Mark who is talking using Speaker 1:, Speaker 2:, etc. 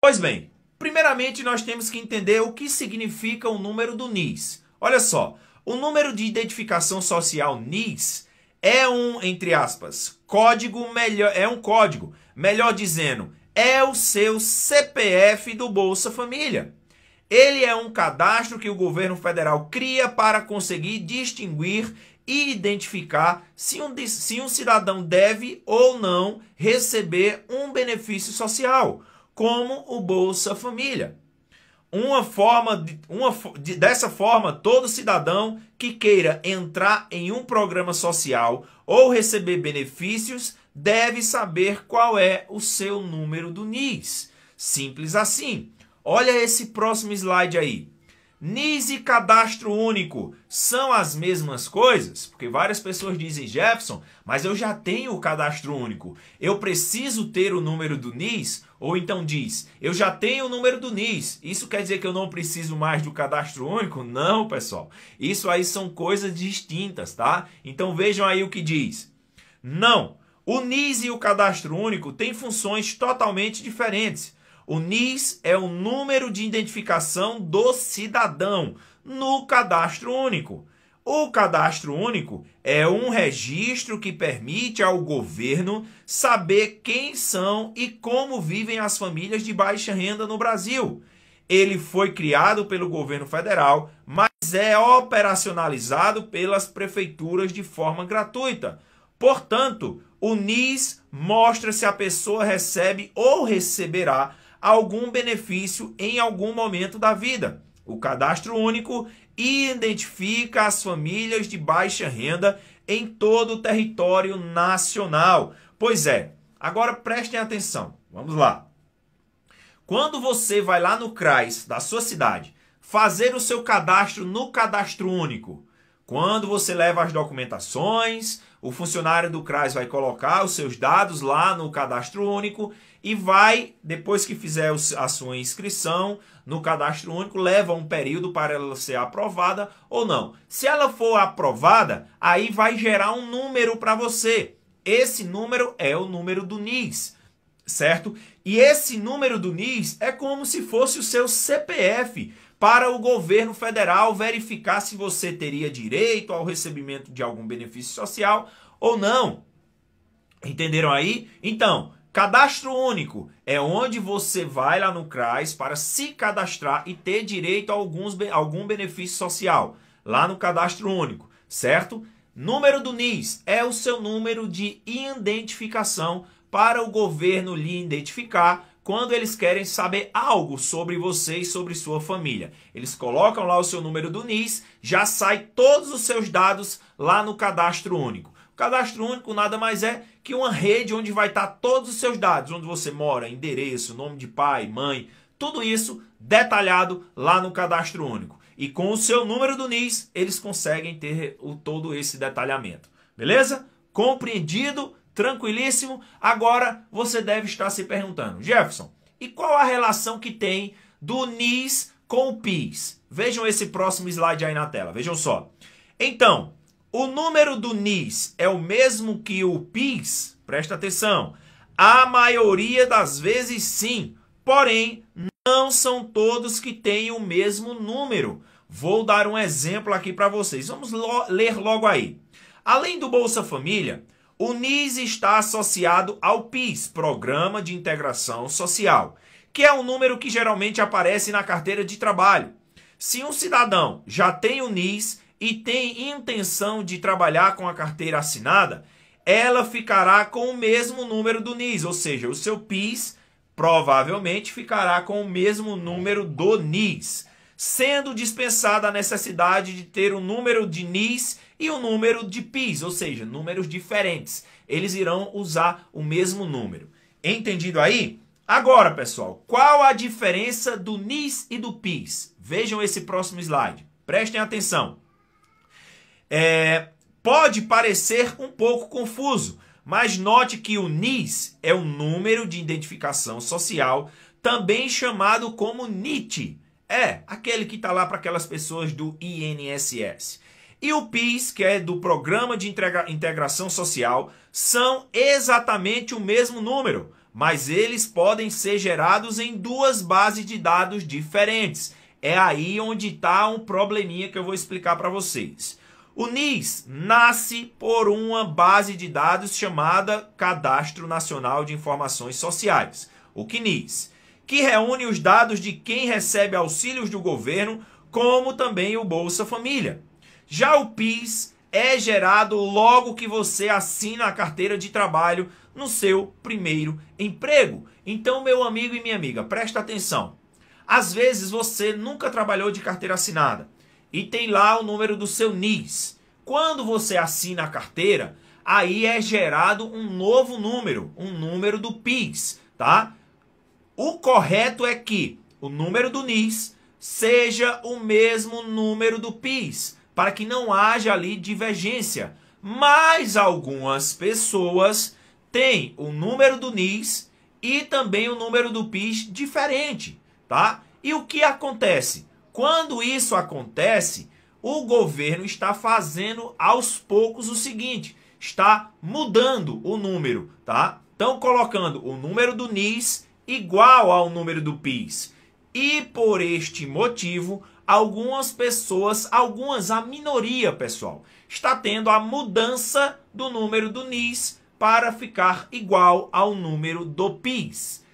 Speaker 1: Pois bem, primeiramente nós temos que entender o que significa o número do NIS. Olha só, o número de identificação social NIS é um, entre aspas, código melhor, melhor dizendo, é o seu CPF do Bolsa Família. Ele é um cadastro que o governo federal cria para conseguir distinguir e identificar se um cidadão deve ou não receber um benefício social, como o Bolsa Família. Dessa forma, todo cidadão que queira entrar em um programa social ou receber benefícios deve saber qual é o seu número do NIS. Simples assim. Olha esse próximo slide aí. NIS e cadastro único são as mesmas coisas? Porque várias pessoas dizem, Jefferson, mas eu já tenho o cadastro único. Eu preciso ter o número do NIS? Ou então diz, eu já tenho o número do NIS. Isso quer dizer que eu não preciso mais do cadastro único? Não, pessoal. Isso aí são coisas distintas, tá? Então vejam aí o que diz. Não. O NIS e o cadastro único têm funções totalmente diferentes. O NIS é o número de identificação do cidadão no cadastro único. O cadastro único é um registro que permite ao governo saber quem são e como vivem as famílias de baixa renda no Brasil. Ele foi criado pelo governo federal, mas é operacionalizado pelas prefeituras de forma gratuita. Portanto, o NIS mostra se a pessoa recebe ou receberá algum benefício em algum momento da vida. O cadastro único identifica as famílias de baixa renda em todo o território nacional. Pois é, agora prestem atenção, vamos lá. Quando você vai lá no CRAS da sua cidade fazer o seu cadastro no cadastro único, quando você leva as documentações, o funcionário do CRAS vai colocar os seus dados lá no cadastro único e vai, depois que fizer a sua inscrição no cadastro único, leva um período para ela ser aprovada ou não. Se ela for aprovada, aí vai gerar um número para você. Esse número é o número do NIS, certo? E esse número do NIS é como se fosse o seu CPF para o governo federal verificar se você teria direito ao recebimento de algum benefício social ou não. Entenderam aí? Então, cadastro único é onde você vai lá no CRAS para se cadastrar e ter direito a algum benefício social, lá no cadastro único, certo? Número do NIS é o seu número de identificação para o governo lhe identificar quando eles querem saber algo sobre você e sobre sua família. Eles colocam lá o seu número do NIS, já sai todos os seus dados lá no cadastro único. O cadastro único nada mais é que uma rede onde vai estar todos os seus dados, onde você mora, endereço, nome de pai, mãe, tudo isso detalhado lá no cadastro único. E com o seu número do NIS, eles conseguem ter todo esse detalhamento. Beleza? Compreendido? Tranquilíssimo? Agora você deve estar se perguntando, Jefferson, e qual a relação que tem do NIS com o PIS? Vejam esse próximo slide aí na tela, vejam só. Então, o número do NIS é o mesmo que o PIS? Presta atenção. A maioria das vezes sim, porém não são todos que têm o mesmo número. Vou dar um exemplo aqui para vocês. Vamos ler logo aí. Além do Bolsa Família, o NIS está associado ao PIS, Programa de Integração Social, que é um número que geralmente aparece na carteira de trabalho. Se um cidadão já tem o NIS e tem intenção de trabalhar com a carteira assinada, ela ficará com o mesmo número do NIS, ou seja, o seu PIS provavelmente ficará com o mesmo número do NIS, sendo dispensada a necessidade de ter um número de NIS e um número de PIS, ou seja, números diferentes. Eles irão usar o mesmo número. Entendido aí? Agora, pessoal, qual a diferença do NIS e do PIS? Vejam esse próximo slide. Prestem atenção. Pode parecer um pouco confuso, mas note que o NIS é o número de identificação social, também chamado como NIT. É, aquele que está lá para aquelas pessoas do INSS. E o PIS, que é do Programa de Integração Social, são exatamente o mesmo número, mas eles podem ser gerados em duas bases de dados diferentes. É aí onde está um probleminha que eu vou explicar para vocês. O NIS nasce por uma base de dados chamada Cadastro Nacional de Informações Sociais, o CNIS, que reúne os dados de quem recebe auxílios do governo, como também o Bolsa Família. Já o PIS é gerado logo que você assina a carteira de trabalho no seu primeiro emprego. Então, meu amigo e minha amiga, presta atenção. Às vezes você nunca trabalhou de carteira assinada e tem lá o número do seu NIS. Quando você assina a carteira, aí é gerado um novo número, um número do PIS, tá? O correto é que o número do NIS seja o mesmo número do PIS, para que não haja ali divergência. Mas algumas pessoas têm o número do NIS e também o número do PIS diferente, tá? E o que acontece? Quando isso acontece, o governo está fazendo aos poucos o seguinte, está mudando o número, tá? Estão colocando o número do NIS igual ao número do PIS. E por este motivo, algumas pessoas, a minoria, pessoal, está tendo a mudança do número do NIS para ficar igual ao número do PIS.